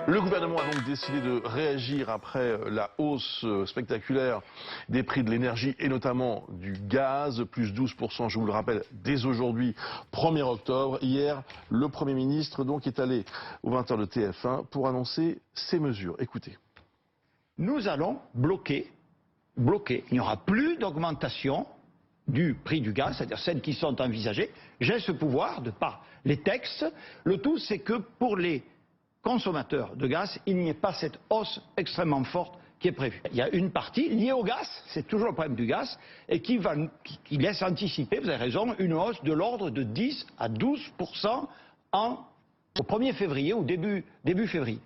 Le gouvernement a donc décidé de réagir après la hausse spectaculaire des prix de l'énergie et notamment du gaz, plus 12%, je vous le rappelle, dès aujourd'hui, 1er octobre. Hier, le Premier ministre donc est allé aux 20h de TF1 pour annoncer ces mesures. Écoutez. Nous allons bloquer. Il n'y aura plus d'augmentation du prix du gaz, c'est-à-dire celles qui sont envisagées. J'ai ce pouvoir de par les textes. Le tout, c'est que pour les consommateurs de gaz, il n'y ait pas cette hausse extrêmement forte qui est prévue. Il y a une partie liée au gaz, c'est toujours le problème du gaz, et qui laisse anticiper, vous avez raison, une hausse de l'ordre de 10 à 12% au 1er février ou début février.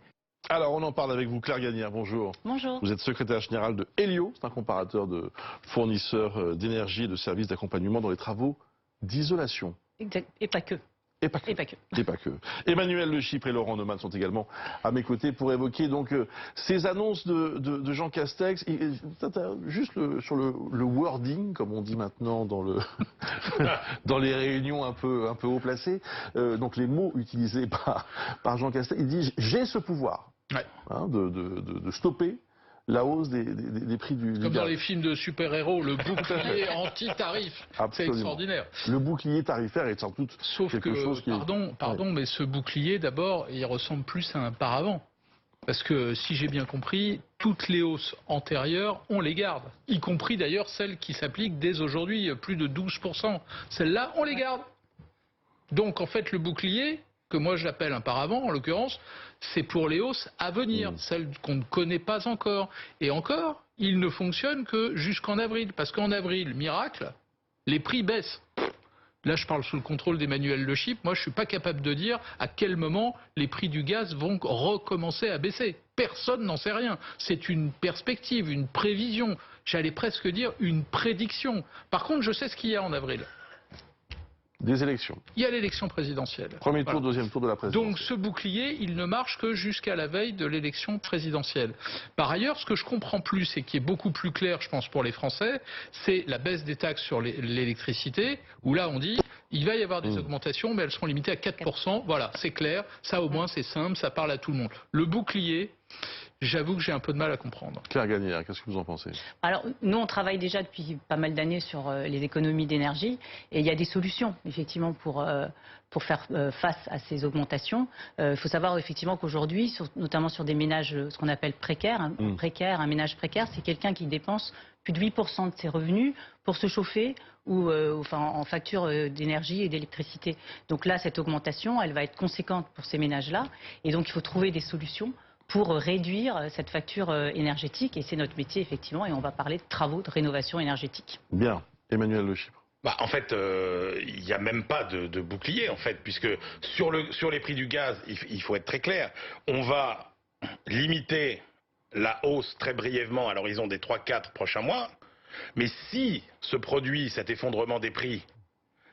Alors, on en parle avec vous, Claire Gagnère, bonjour. Bonjour. Vous êtes secrétaire générale de Helio, c'est un comparateur de fournisseurs d'énergie et de services d'accompagnement dans les travaux d'isolation. Exact. Et pas que. Et pas que. Et pas que. Emmanuel Le Chypre et Laurent Neumann sont également à mes côtés pour évoquer donc ces annonces de Jean Castex. Juste sur le wording, comme on dit maintenant dans dans les réunions un peu haut placées, donc les mots utilisés par Jean Castex. Il dit j'ai ce pouvoir de stopper la hausse des prix du Comme gaz. dans les films de super-héros, le bouclier anti-tarif. C'est extraordinaire. Le bouclier tarifaire est sans doute Sauf quelque chose qui pardon, mais ce bouclier, d'abord, il ressemble plus à un paravent. Parce que, si j'ai bien compris, toutes les hausses antérieures, on les garde. Y compris d'ailleurs celles qui s'appliquent dès aujourd'hui, plus de 12%. Celles-là, on les garde. Donc, en fait, le bouclier, que moi j'appelle un paravent en l'occurrence, c'est pour les hausses à venir, celles qu'on ne connaît pas encore. Et encore, il ne fonctionne que jusqu'en avril, parce qu'en avril, miracle, les prix baissent. Là, je parle sous le contrôle d'Emmanuel Le Chypre. Moi, je ne suis pas capable de dire à quel moment les prix du gaz vont recommencer à baisser. Personne n'en sait rien. C'est une perspective, une prévision. J'allais presque dire une prédiction. Par contre, je sais ce qu'il y a en avril. Des élections. Il y a l'élection présidentielle. Premier tour, deuxième tour de la présidentielle. Donc ce bouclier, il ne marche que jusqu'à la veille de l'élection présidentielle. Par ailleurs, ce que je comprends plus et qui est beaucoup plus clair, je pense, pour les Français, c'est la baisse des taxes sur l'électricité, où là on dit il va y avoir des augmentations, mais elles seront limitées à 4%. Voilà, c'est clair, ça au moins c'est simple, ça parle à tout le monde. Le bouclier, j'avoue que j'ai un peu de mal à comprendre. Claire Gagnère, qu'est-ce que vous en pensez? Alors, nous, on travaille déjà depuis pas mal d'années sur les économies d'énergie et il y a des solutions, effectivement, pour faire face à ces augmentations. Il faut savoir, effectivement, qu'aujourd'hui, notamment sur des ménages, ce qu'on appelle précaires, un ménage précaire, c'est quelqu'un qui dépense plus de 8% de ses revenus pour se chauffer ou en facture d'énergie et d'électricité. Donc là, cette augmentation, elle va être conséquente pour ces ménages-là. Et donc, il faut trouver des solutions pour réduire cette facture énergétique. Et c'est notre métier, effectivement, et on va parler de travaux de rénovation énergétique. Bien. Emmanuel Le Chypre. En fait, il n'y a même pas de bouclier, en fait, puisque sur les prix du gaz, il faut être très clair. On va limiter la hausse très brièvement à l'horizon des 3-4 prochains mois. Mais si se produit cet effondrement des prix,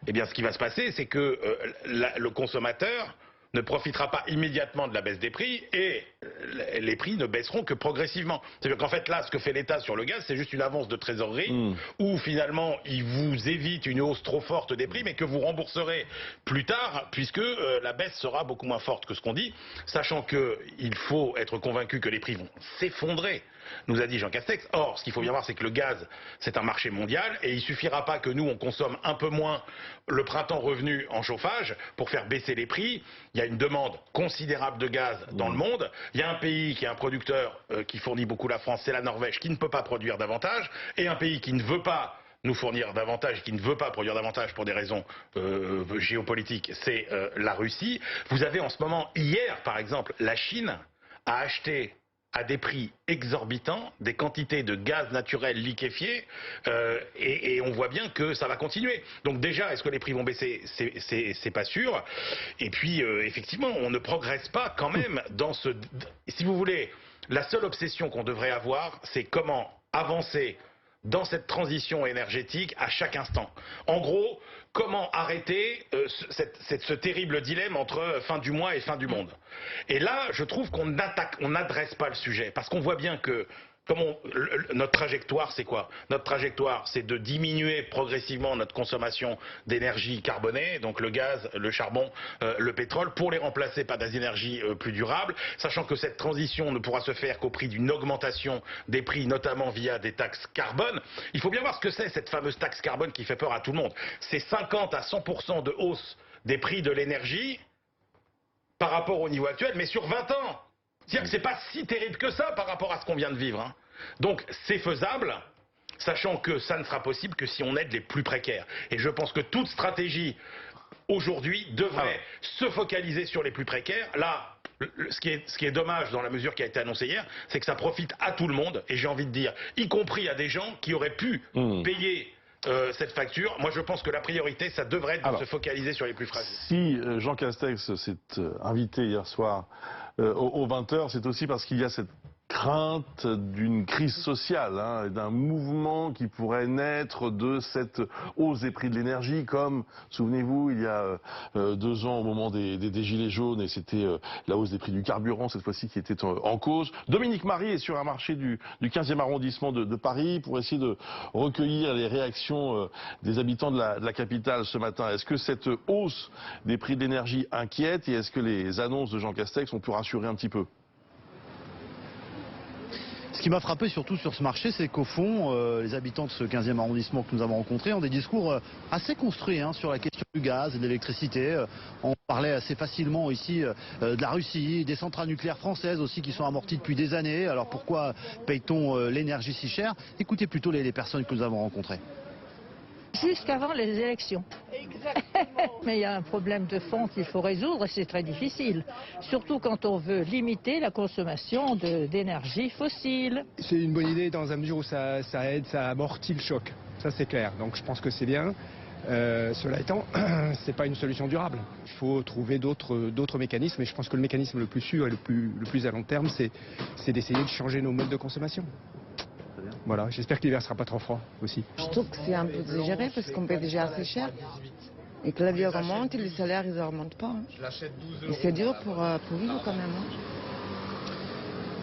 eh bien, ce qui va se passer, c'est que le consommateur ne profitera pas immédiatement de la baisse des prix et les prix ne baisseront que progressivement. C'est-à-dire qu'en fait là, ce que fait l'État sur le gaz, c'est juste une avance de trésorerie où finalement il vous évite une hausse trop forte des prix mais que vous rembourserez plus tard puisque la baisse sera beaucoup moins forte que ce qu'on dit, sachant qu'il faut être convaincu que les prix vont s'effondrer, nous a dit Jean Castex. Or, ce qu'il faut bien voir, c'est que le gaz, c'est un marché mondial et il suffira pas que nous, on consomme un peu moins le printemps revenu en chauffage pour faire baisser les prix. Il y a une demande considérable de gaz dans le monde. Il y a un pays qui est un producteur qui fournit beaucoup la France, c'est la Norvège, qui ne peut pas produire davantage. Et un pays qui ne veut pas nous fournir davantage, qui ne veut pas produire davantage pour des raisons géopolitiques, c'est la Russie. Vous avez en ce moment, hier par exemple, la Chine a acheté à des prix exorbitants des quantités de gaz naturel liquéfié et on voit bien que ça va continuer. Donc déjà, est-ce que les prix vont baisser? C'est pas sûr. Et puis effectivement, on ne progresse pas quand même dans ce... Si vous voulez, la seule obsession qu'on devrait avoir, c'est comment avancer dans cette transition énergétique à chaque instant. En gros, comment arrêter ce terrible dilemme entre fin du mois et fin du monde. Et là, je trouve qu'on n'adresse pas le sujet, parce qu'on voit bien que Notre trajectoire, c'est quoi? Notre trajectoire, c'est de diminuer progressivement notre consommation d'énergie carbonée, donc le gaz, le charbon, le pétrole, pour les remplacer par des énergies plus durables, sachant que cette transition ne pourra se faire qu'au prix d'une augmentation des prix, notamment via des taxes carbone. Il faut bien voir ce que c'est cette fameuse taxe carbone qui fait peur à tout le monde. C'est 50 à 100% de hausse des prix de l'énergie par rapport au niveau actuel, mais sur 20 ans. C'est-à-dire que c'est pas si terrible que ça par rapport à ce qu'on vient de vivre. Donc c'est faisable, sachant que ça ne sera possible que si on aide les plus précaires. Et je pense que toute stratégie aujourd'hui devrait se focaliser sur les plus précaires. Là, ce qui est dommage dans la mesure qui a été annoncée hier, c'est que ça profite à tout le monde, et j'ai envie de dire, y compris à des gens qui auraient pu payer cette facture. Moi, je pense que la priorité, ça devrait être de se focaliser sur les plus fragiles. Si Jean Castex s'est invité hier soir aux 20h, c'est aussi parce qu'il y a cette crainte d'une crise sociale, et d'un mouvement qui pourrait naître de cette hausse des prix de l'énergie, comme, souvenez-vous, il y a 2 ans au moment des gilets jaunes, et c'était la hausse des prix du carburant, cette fois-ci, qui était en cause. Dominique Marie est sur un marché du 15e arrondissement de Paris pour essayer de recueillir les réactions des habitants de la capitale ce matin. Est-ce que cette hausse des prix de l'énergie inquiète, et est-ce que les annonces de Jean Castex ont pu rassurer un petit peu ? Ce qui m'a frappé surtout sur ce marché, c'est qu'au fond, les habitants de ce 15e arrondissement que nous avons rencontrés ont des discours assez construits sur la question du gaz et de l'électricité. On parlait assez facilement ici de la Russie, des centrales nucléaires françaises aussi qui sont amorties depuis des années. Alors pourquoi paye-t-on l'énergie si cher? Écoutez plutôt les personnes que nous avons rencontrées. Jusqu'avant les élections. Exactement. Mais il y a un problème de fond qu'il faut résoudre et c'est très difficile. Surtout quand on veut limiter la consommation d'énergie fossile. C'est une bonne idée dans la mesure où ça aide, ça amortit le choc. Ça c'est clair. Donc je pense que c'est bien. Cela étant, c'est pas une solution durable. Il faut trouver d'autres mécanismes et je pense que le mécanisme le plus sûr et le plus à long terme, c'est d'essayer de changer nos modes de consommation. Voilà, j'espère que l'hiver sera pas trop froid aussi. Je trouve que c'est un peu exagéré parce qu'on paie déjà assez cher. Et que la vie augmente et les salaires ils augmentent pas. Et c'est dur pour vivre quand même.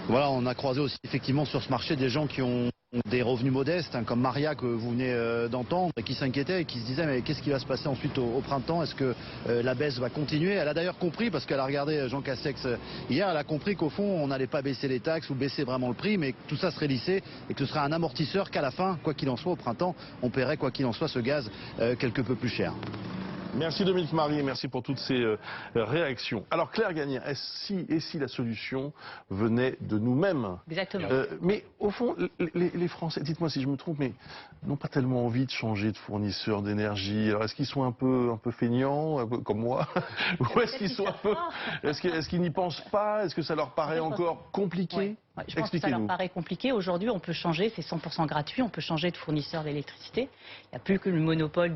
Voilà, on a croisé aussi effectivement sur ce marché des gens qui ont des revenus modestes, comme Maria que vous venez d'entendre, et qui s'inquiétait et qui se disait mais qu'est-ce qui va se passer ensuite au printemps? Est-ce que la baisse va continuer? Elle a d'ailleurs compris, parce qu'elle a regardé Jean Castex hier, elle a compris qu'au fond on n'allait pas baisser les taxes ou baisser vraiment le prix, mais que tout ça serait lissé et que ce serait un amortisseur, qu'à la fin, quoi qu'il en soit, au printemps, on paierait quoi qu'il en soit ce gaz quelque peu plus cher. Merci Dominique Marie et merci pour toutes ces réactions. Alors Claire Gagnaire, si la solution venait de nous-mêmes? Exactement. Mais au fond, les Français, dites-moi si je me trompe, mais n'ont pas tellement envie de changer de fournisseur d'énergie. Alors est-ce qu'ils sont un peu feignants, un peu comme moi? Ou est-ce qu'ils sont un peu... Est-ce qu'ils n'y pensent pas? Est-ce que ça leur paraît encore compliqué? Ouais, je pense que ça leur paraît compliqué. Aujourd'hui, on peut changer, c'est 100% gratuit, on peut changer de fournisseur d'électricité. Il n'y a plus que le monopole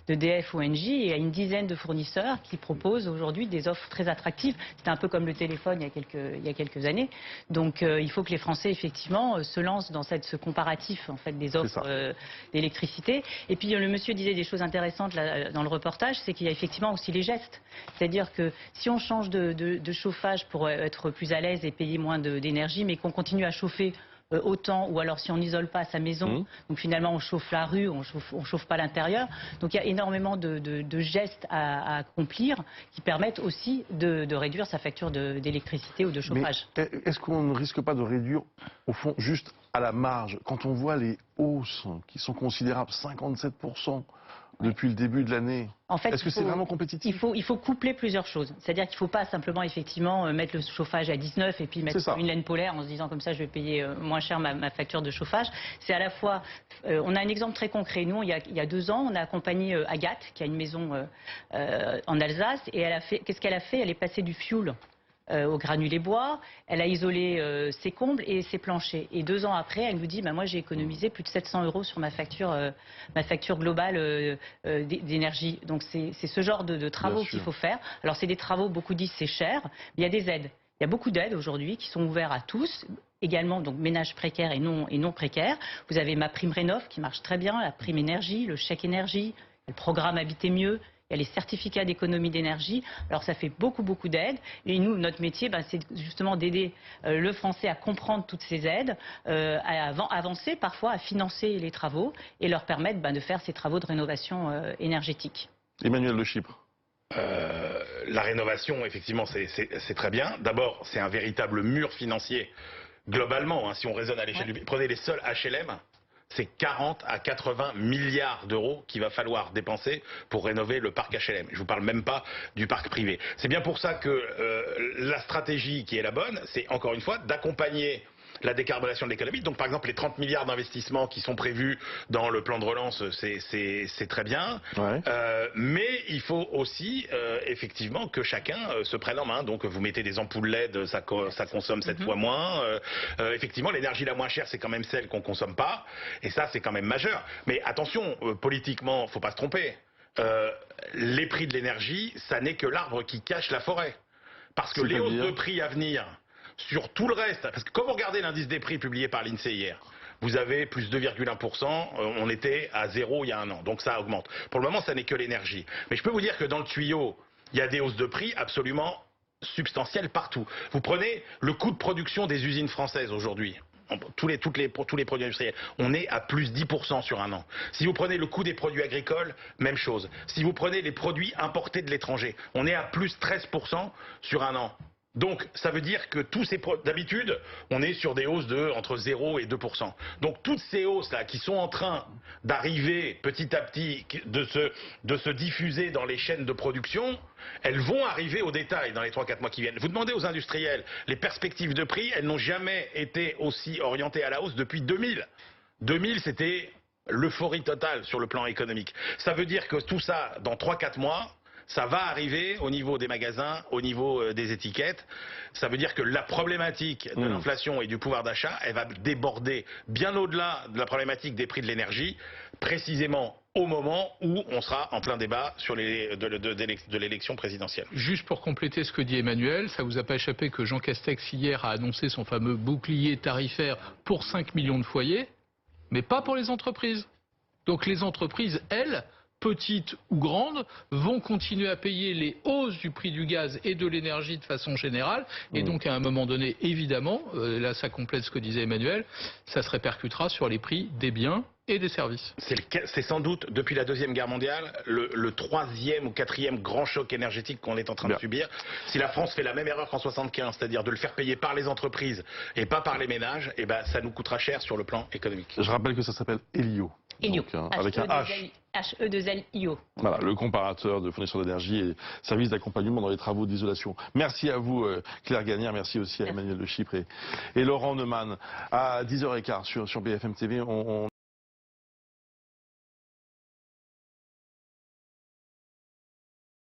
d'EDF ou Engie, et il y a une dizaine de fournisseurs qui proposent aujourd'hui des offres très attractives. C'était un peu comme le téléphone il y a quelques années. Donc il faut que les Français, effectivement, se lancent dans ce comparatif en fait, des offres d'électricité. Et puis le monsieur disait des choses intéressantes là, dans le reportage, c'est qu'il y a effectivement aussi les gestes. C'est-à-dire que si on change de chauffage pour être plus à l'aise et payer moins d'énergie, mais qu'on continue à chauffer autant, ou alors si on n'isole pas sa maison, donc finalement on chauffe la rue, on chauffe pas l'intérieur. Donc il y a énormément de gestes à accomplir qui permettent aussi de réduire sa facture d'électricité ou de chauffage. Mais est-ce qu'on ne risque pas de réduire, au fond, juste à la marge, quand on voit les hausses qui sont considérables, 57% depuis le début de l'année? En fait, est-ce que c'est vraiment compétitif? Il faut coupler plusieurs choses. C'est-à-dire qu'il ne faut pas simplement effectivement mettre le chauffage à 19 et puis mettre une laine polaire en se disant comme ça je vais payer moins cher ma facture de chauffage. C'est à la fois, on a un exemple très concret. Nous, il y a 2 ans, on a accompagné Agathe, qui a une maison en Alsace, et qu'est-ce qu'elle a fait? Elle est passée du fioul au granulé bois, elle a isolé ses combles et ses planchers. Et 2 ans après, elle nous dit moi j'ai économisé plus de 700 € sur ma facture globale d'énergie. Donc c'est ce genre de travaux qu'il faut faire. Alors c'est des travaux, beaucoup disent c'est cher, mais il y a des aides. Il y a beaucoup d'aides aujourd'hui qui sont ouvertes à tous, également donc ménages précaires et non précaires. Vous avez ma prime Rénov qui marche très bien, la prime énergie, le chèque énergie, le programme Habiter mieux. il y a les certificats d'économie d'énergie. Alors ça fait beaucoup d'aides. Et nous, notre métier, c'est justement d'aider le Français à comprendre toutes ces aides, à avancer parfois, à financer les travaux et leur permettre de faire ces travaux de rénovation énergétique. Emmanuel de Chypre. La rénovation, effectivement, c'est très bien. D'abord, c'est un véritable mur financier. Globalement, si on raisonne à l'échelle du pays, prenez les seuls HLM, c'est 40 à 80 milliards d'euros qu'il va falloir dépenser pour rénover le parc HLM. Je ne vous parle même pas du parc privé. C'est bien pour ça que la stratégie qui est la bonne, c'est encore une fois d'accompagner la décarbonation de l'économie. Donc par exemple les 30 milliards d'investissements qui sont prévus dans le plan de relance, c'est très bien. Ouais. Mais il faut aussi effectivement que chacun se prenne en main. Donc vous mettez des ampoules LED, ça consomme 7 fois moins. Effectivement l'énergie la moins chère c'est quand même celle qu'on consomme pas. Et ça c'est quand même majeur. Mais attention, politiquement, faut pas se tromper. Les prix de l'énergie, ça n'est que l'arbre qui cache la forêt. Parce que les hausses de prix à venir sur tout le reste, parce que quand vous regardez l'indice des prix publié par l'INSEE hier, vous avez plus 2,1%, on était à 0 il y a un an, donc ça augmente. Pour le moment, ça n'est que l'énergie. Mais je peux vous dire que dans le tuyau, il y a des hausses de prix absolument substantielles partout. Vous prenez le coût de production des usines françaises aujourd'hui. Pour tous les produits industriels, on est à plus 10% sur un an. Si vous prenez le coût des produits agricoles, même chose. Si vous prenez les produits importés de l'étranger, on est à plus 13% sur un an. Donc ça veut dire que d'habitude, on est sur des hausses entre 0 et 2%. Donc toutes ces hausses-là qui sont en train d'arriver petit à petit, de se diffuser dans les chaînes de production, elles vont arriver au détail dans les 3-4 mois qui viennent. Vous demandez aux industriels, les perspectives de prix, elles n'ont jamais été aussi orientées à la hausse depuis 2000. 2000, c'était l'euphorie totale sur le plan économique. Ça veut dire que tout ça, dans 3-4 mois, ça va arriver au niveau des magasins, au niveau des étiquettes. Ça veut dire que la problématique de l'inflation et du pouvoir d'achat, elle va déborder bien au-delà de la problématique des prix de l'énergie, précisément au moment où on sera en plein débat sur de l'élection présidentielle. Juste pour compléter ce que dit Emmanuel, ça vous a pas échappé que Jean Castex hier a annoncé son fameux bouclier tarifaire pour 5 millions de foyers, mais pas pour les entreprises. Donc les entreprises, elles, petites ou grandes, vont continuer à payer les hausses du prix du gaz et de l'énergie de façon générale. Et donc à un moment donné, évidemment, là ça complète ce que disait Emmanuel, ça se répercutera sur les prix des biens et des services. C'est sans doute, depuis la Deuxième Guerre mondiale, le 3e ou 4e grand choc énergétique qu'on est en train de subir. Si la France fait la même erreur qu'en 75, c'est-à-dire de le faire payer par les entreprises et pas par les ménages, eh ben, ça nous coûtera cher sur le plan économique. Je rappelle que ça s'appelle Elio. Elio, avec un H. HE2LIO. Voilà, le comparateur de fournisseurs d'énergie et services d'accompagnement dans les travaux d'isolation. Merci à vous, Claire Gagnère. Merci aussi à Emmanuel de Chypre et Laurent Neumann. À 10h15 sur BFM TV,